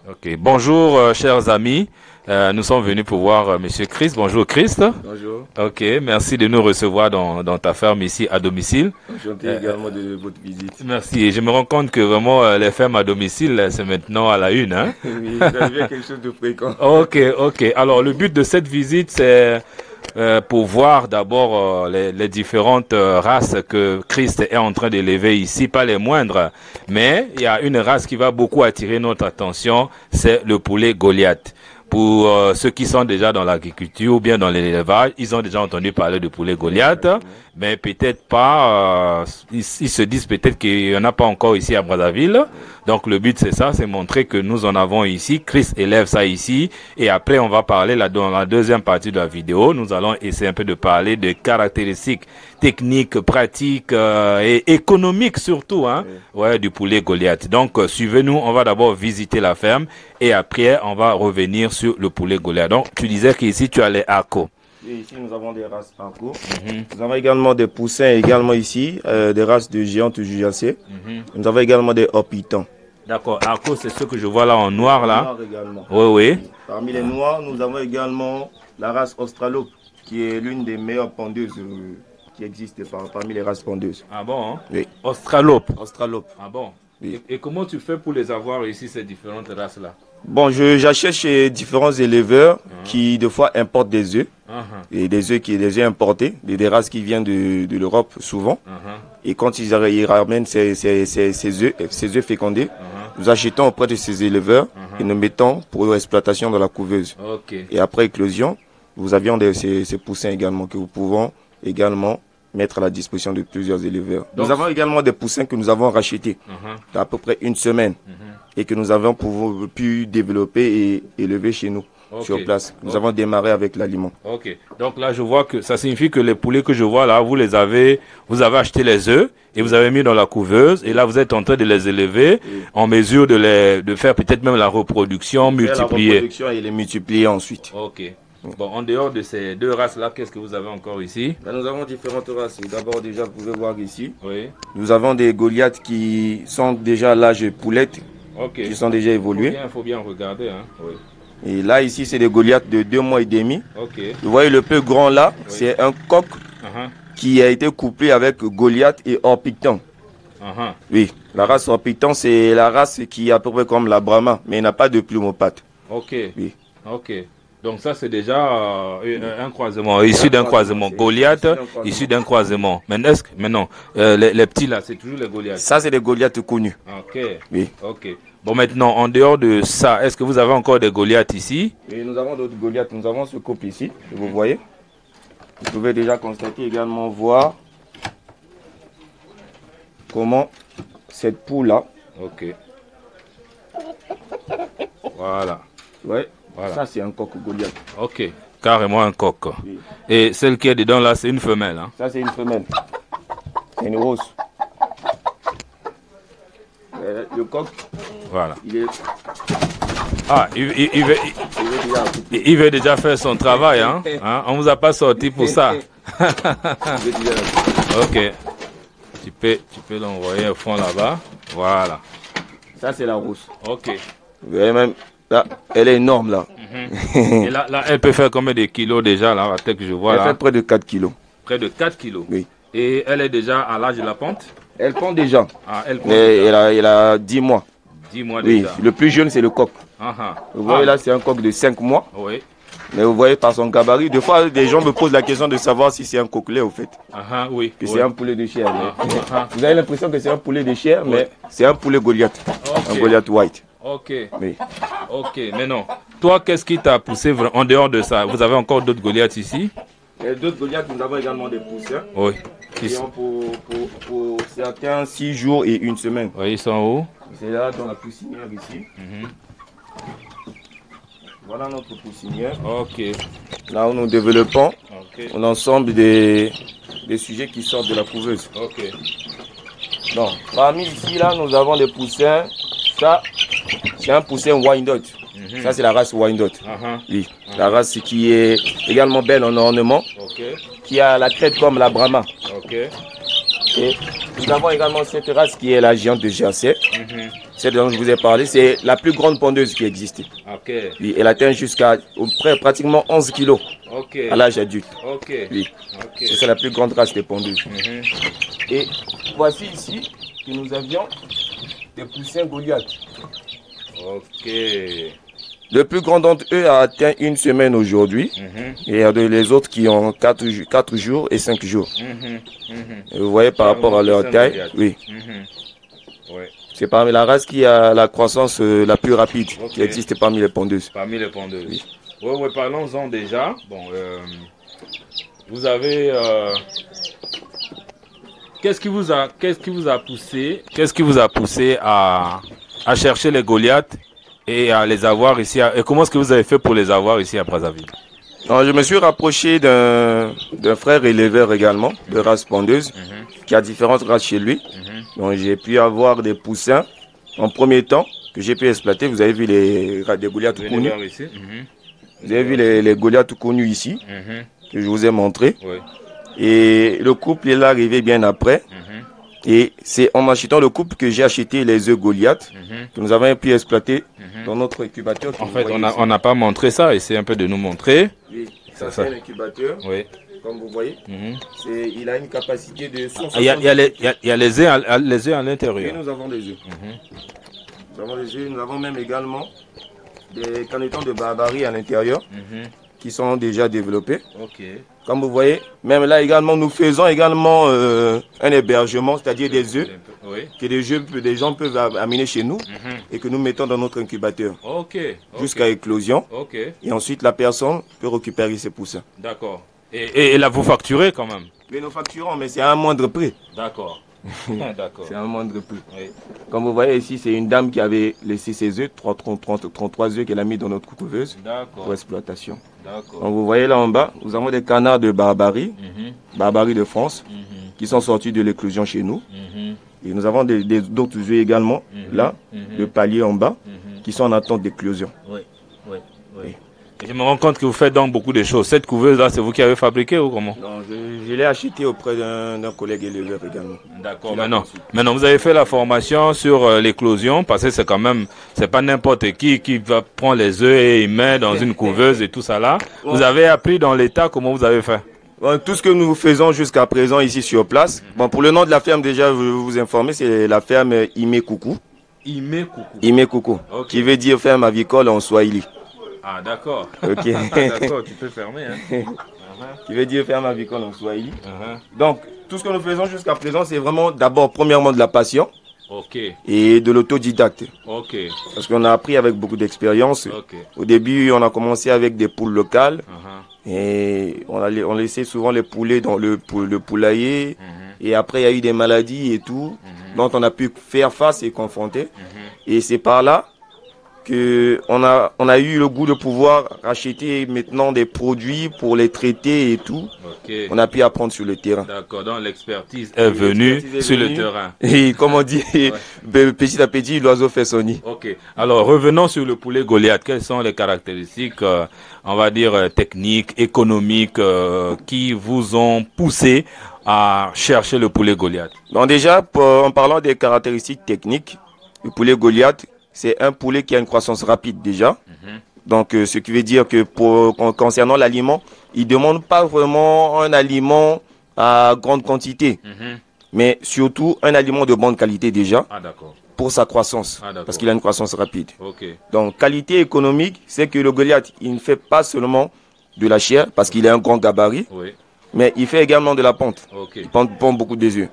Ok, bonjour chers amis. Nous sommes venus pour voir Monsieur Christ. Bonjour Christ. Bonjour. Ok, merci de nous recevoir dans ta ferme ici à domicile. Enchanté également de votre visite. Merci. Et je me rends compte que vraiment les fermes à domicile, c'est maintenant à la une. Hein? Oui, ça devient quelque chose de fréquent. Ok. Alors le but de cette visite, c'est pour voir d'abord les différentes races que Christ est en train d'élever ici, pas les moindres. Mais il y a une race qui va beaucoup attirer notre attention, c'est le poulet Goliath. Pour ceux qui sont déjà dans l'agriculture ou bien dans l'élevage, ils ont déjà entendu parler de poulet Goliath, mais peut-être pas, ils se disent peut-être qu'il n'y en a pas encore ici à Brazzaville. Donc le but c'est ça, c'est montrer que nous en avons ici, Christ élève ça ici, et après on va parler là, dans la deuxième partie de la vidéo, nous allons essayer un peu de parler des caractéristiques techniques, pratiques et économiques surtout, hein, ouais, du poulet Goliath. Donc suivez-nous, on va d'abord visiter la ferme et après on va revenir sur le poulet Goliath. Donc tu disais qu'ici tu as les Arco. Et ici nous avons des races Arco. Nous avons également des poussins également ici, des races de géantes jugacées. Nous avons également des Orpitans. D'accord, Arco c'est ce que je vois là en noir là. Noir également. Oui. Parmi les noirs, nous avons également la race Australope, qui est l'une des meilleures pondeuses qui existent parmi les races pondeuses. Ah bon, hein? Oui. Australope. Australope. Ah bon. Oui. Et comment tu fais pour les avoir ici, ces différentes races là? Bon, j'achète chez différents éleveurs qui, des fois, importent des œufs. Et des œufs importés, des races qui viennent de l'Europe souvent. Et quand ils ramènent ces œufs fécondés, nous achetons auprès de ces éleveurs et nous mettons pour exploitation dans la couveuse. Et après éclosion, nous avions ces poussins également que nous pouvons également mettre à la disposition de plusieurs éleveurs. Donc, nous avons également des poussins que nous avons rachetés à peu près une semaine et que nous avons pu développer et élever chez nous. Sur place. Nous avons démarré avec l'aliment. Ok. Donc là, je vois que ça signifie que les poulets que je vois là, vous avez acheté les œufs et vous avez mis dans la couveuse et là, vous êtes en train de les élever en mesure de faire peut-être même la reproduction, multiplier. La reproduction et les multiplier ensuite. Ok. Bon, en dehors de ces deux races-là, qu'est-ce que vous avez encore ici? Là, nous avons différentes races. D'abord, déjà, vous pouvez voir ici. Oui. Nous avons des Goliaths qui sont déjà à l'âge poulette, qui sont déjà évolués. Il faut bien regarder. Hein? Oui. Et là, ici, c'est des Goliaths de 2 mois et demi. Vous voyez le plus grand là, c'est un coq qui a été couplé avec Goliath et Orpicton. Oui, la race Orpicton, c'est la race qui est à peu près comme la Brahma, mais il n'a pas de plume aux pattes. Oui. Donc ça, c'est déjà un croisement, issu d'un croisement. Goliath, issu d'un croisement. Mais non, les petits là, c'est toujours les Goliaths. Ça, c'est des Goliaths connus. Oui. Bon, maintenant, en dehors de ça, est-ce que vous avez encore des Goliaths ici? Oui, nous avons d'autres Goliaths. Nous avons ce couple ici, que vous voyez. Vous pouvez déjà constater également, voir comment cette poule-là. Voilà. Ouais. Voilà. Ça, c'est un coq Goliath. Carrément un coq. Oui. Et celle qui est dedans là, c'est une femelle. Hein? Ça, c'est une femelle. C'est une rose. Le coq, voilà. Il est... Ah, il veut déjà faire son travail. Hein? On ne vous a pas sorti pour ça. Ok. Tu peux l'envoyer au fond là-bas. Voilà. Ça, c'est la rose. Ok. Vous voyez même, là, elle est énorme là. Et là, elle peut faire combien de kilos déjà là, la tête que je vois là? Elle fait près de 4 kilos. Près de 4 kilos? Oui. Et elle est déjà à l'âge de la pente? Elle pond déjà. Ah, elle pond déjà. Elle a 10 mois. 10 mois déjà. Oui, le plus jeune c'est le coq. Vous voyez là, c'est un coq de 5 mois. Oui. Mais vous voyez par son gabarit, des fois des gens me posent la question de savoir si c'est un coquelet au fait. Oui. Que c'est un poulet de chair. Vous avez l'impression que c'est un poulet de chair, mais c'est un poulet Goliath. Un Goliath white. Oui. Mais non. Toi, qu'est-ce qui t'a poussé en dehors de ça? Vous avez encore d'autres Goliaths ici? D'autres Goliaths, nous avons également des poussins. Oui. Qui sont pour certains 6 jours et 1 semaine. Oui, ils sont où? C'est là dans la poussinière ici. Voilà notre poussinière. Là où nous développons l'ensemble des sujets qui sortent de la couveuse. Donc, parmi ici, là, nous avons des poussins. Ça, c'est un poussin Wyandotte. Ça, c'est la race Wyandotte. Oui. La race qui est également belle en ornement. Qui a la crête comme la Brahma. Et nous avons également cette race qui est la géante de Jersey. celle dont je vous ai parlé, c'est la plus grande pondeuse qui existe. Ok. Oui, elle atteint jusqu'à pratiquement 11 kilos à l'âge adulte. Ok. Oui. C'est la plus grande race des pondeuses. Et voici ici que nous avions des poussins Goliath. Ok. Le plus grand d'entre eux a atteint 1 semaine aujourd'hui. Et il y a les autres qui ont 4 jours et 5 jours. Et vous voyez par rapport à leur taille, oui. Ouais. C'est parmi la race qui a la croissance la plus rapide qui existe parmi les pondeuses. Parmi les pondeuses. Oui, oui, parlons-en déjà. Bon, vous avez... Qu'est-ce qui vous a poussé à chercher les Goliaths et à les avoir ici et comment est-ce que vous avez fait pour les avoir ici à Brazzaville? Alors, je me suis rapproché d'un frère éleveur également, de race pondeuse, qui a différentes races chez lui. Donc j'ai pu avoir des poussins en premier temps que j'ai pu exploiter. Vous avez vu les Goliaths tout connus. Vous avez vu les Goliaths tout connus ici, que je vous ai montré. Et le couple est là arrivé bien après. Et c'est en achetant le couple que j'ai acheté les œufs Goliath que nous avons pu exploiter dans notre incubateur. En fait, on n'a pas montré ça. Essayez un peu de nous montrer. Oui, ça c'est un incubateur. Oui. Comme vous voyez, il a une capacité de 160. Il y a les œufs à l'intérieur. Oui, nous avons des œufs. Nous avons des œufs. Nous avons même également des canetons de barbarie à l'intérieur qui sont déjà développés. Comme vous voyez, même là également, nous faisons également un hébergement, c'est-à-dire des œufs que des gens peuvent amener chez nous et que nous mettons dans notre incubateur jusqu'à éclosion. Et ensuite, la personne peut récupérer ses poussins. D'accord. Et là, vous facturez quand même? Mais nous facturons, mais c'est à un moindre prix. D'accord. C'est un moindre prix. Comme vous voyez ici, c'est une dame qui avait laissé ses œufs, 33 œufs qu'elle a mis dans notre couveuse pour exploitation. Donc vous voyez là en bas, nous avons des canards de barbarie, barbarie de France, qui sont sortis de l'éclosion chez nous. Et nous avons d'autres œufs également, là, le palier en bas, qui sont en attente d'éclosion. Je me rends compte que vous faites donc beaucoup de choses. Cette couveuse-là, c'est vous qui avez fabriqué ou comment? Non, je l'ai acheté auprès d'un collègue éleveur également. D'accord. Maintenant, vous avez fait la formation sur l'éclosion, parce que c'est quand même, c'est pas n'importe qui va prendre les œufs et il met dans une couveuse et tout ça là. Vous avez appris dans l'état comment vous avez fait? Bon, tout ce que nous faisons jusqu'à présent ici sur place. Bon, pour le nom de la ferme déjà, je vais vous informer, c'est la ferme Ime Coucou. Ime Coucou. Ime Coucou, qui veut dire ferme avicole en Swahili. Ah d'accord. Ok. D'accord, tu peux fermer. Hein. Qui veut dire ferme avicole en Swahili. Donc, tout ce que nous faisons jusqu'à présent, c'est vraiment d'abord, premièrement, de la passion. Et de l'autodidacte. Parce qu'on a appris avec beaucoup d'expérience. Au début, on a commencé avec des poules locales. Et on laissait souvent les poulets dans le poulailler. Et après, il y a eu des maladies et tout. dont on a pu faire face et confronter. Et c'est par là qu'on a eu le goût de pouvoir racheter maintenant des produits pour les traiter et tout. On a pu apprendre sur le terrain. D'accord, donc l'expertise est venue sur le terrain. Et comme on dit, petit à petit, l'oiseau fait son nid. Ok, alors revenons sur le poulet Goliath. Quelles sont les caractéristiques, on va dire, techniques, économiques, qui vous ont poussé à chercher le poulet Goliath? Donc déjà, en parlant des caractéristiques techniques, le poulet Goliath, c'est un poulet qui a une croissance rapide déjà. Donc, ce qui veut dire que concernant l'aliment, il ne demande pas vraiment un aliment à grande quantité, mais surtout un aliment de bonne qualité déjà pour sa croissance, parce qu'il a une croissance rapide. Donc, qualité économique, c'est que le Goliath, il ne fait pas seulement de la chair, parce qu'il a un grand gabarit, mais il fait également de la ponte. Il pond beaucoup des œufs.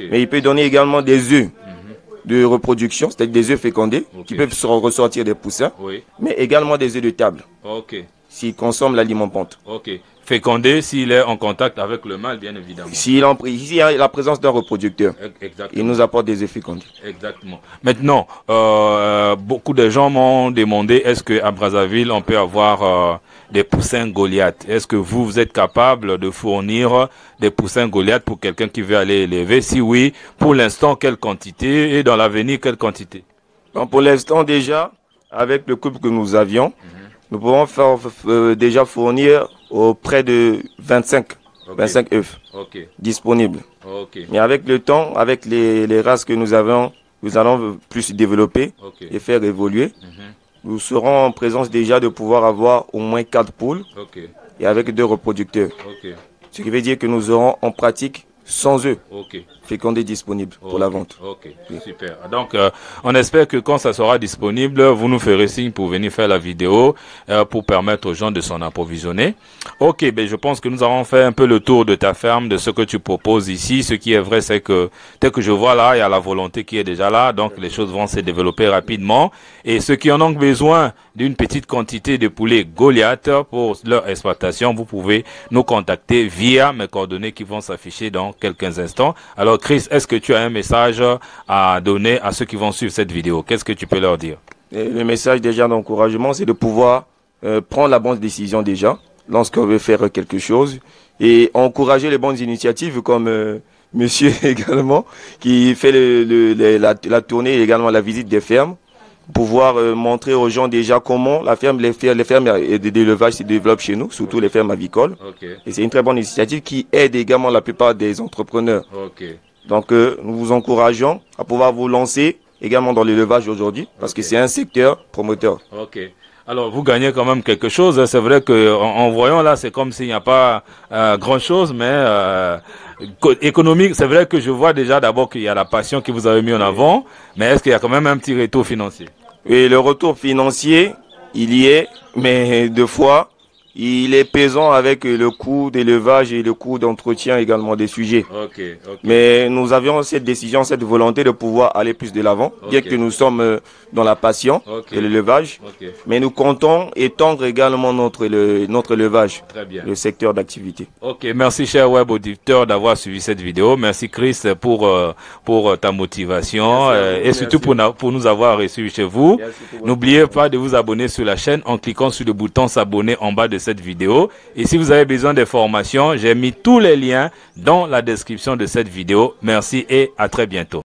Mais il peut donner également des œufs de reproduction, c'est-à-dire des œufs fécondés qui peuvent ressortir des poussins, mais également des œufs de table s'il consomme l'aliment ponte. Fécondé s'il est en contact avec le mâle, bien évidemment. S'il y a la présence d'un reproducteur, il nous apporte des œufs fécondés. Exactement. Maintenant, beaucoup de gens m'ont demandé, est-ce qu'à Brazzaville, on peut avoir des poussins Goliath? Est-ce que vous êtes capable de fournir des poussins Goliath pour quelqu'un qui veut aller élever? Si oui, pour l'instant, quelle quantité? Et dans l'avenir, quelle quantité? Donc, pour l'instant, déjà, avec le couple que nous avions, nous pouvons déjà fournir près de 25 œufs disponibles. Mais avec le temps, avec les races que nous avons nous allons plus développer et faire évoluer. Nous serons en présence déjà de pouvoir avoir au moins 4 poules et avec 2 reproducteurs. Ce qui veut dire que nous aurons en pratique 100 œufs fécondés disponibles pour la vente. Super. Donc, on espère que quand ça sera disponible, vous nous ferez signe pour venir faire la vidéo pour permettre aux gens de s'en approvisionner. Ok, ben je pense que nous avons fait un peu le tour de ta ferme, de ce que tu proposes ici. Ce qui est vrai, c'est que tel que je vois là, il y a la volonté qui est déjà là, donc les choses vont se développer rapidement. Et ceux qui en ont besoin d'une petite quantité de poulets Goliath pour leur exploitation, vous pouvez nous contacter via mes coordonnées qui vont s'afficher dans quelques instants. Alors Chris, est-ce que tu as un message à donner à ceux qui vont suivre cette vidéo? Qu'est-ce que tu peux leur dire? Le message déjà d'encouragement, c'est de pouvoir prendre la bonne décision déjà lorsqu'on veut faire quelque chose et encourager les bonnes initiatives comme monsieur également qui fait la tournée et également la visite des fermes. Pouvoir montrer aux gens déjà comment les fermes d'élevage se développent chez nous, surtout les fermes avicoles. Et c'est une très bonne initiative qui aide également la plupart des entrepreneurs. Donc nous vous encourageons à pouvoir vous lancer également dans l'élevage aujourd'hui, parce que c'est un secteur promoteur. Alors vous gagnez quand même quelque chose. C'est vrai que en voyant là, c'est comme s'il n'y a pas grand chose, mais économique, c'est vrai que je vois déjà d'abord qu'il y a la passion que vous avez mis en avant, mais est-ce qu'il y a quand même un petit retour financier? Et le retour financier, il y est, mais deux fois, il est pesant avec le coût d'élevage et le coût d'entretien également des sujets. Mais nous avions cette décision, cette volonté de pouvoir aller plus de l'avant, bien que nous sommes dans la passion de l'élevage. Mais nous comptons étendre également notre élevage, le secteur d'activité. Merci cher web auditeur d'avoir suivi cette vidéo. Merci Chris pour ta motivation et surtout pour nous avoir reçus chez vous. N'oubliez pas de vous abonner sur la chaîne en cliquant sur le bouton s'abonner en bas de cette vidéo. Et si vous avez besoin d'informations, j'ai mis tous les liens dans la description de cette vidéo. Merci et à très bientôt.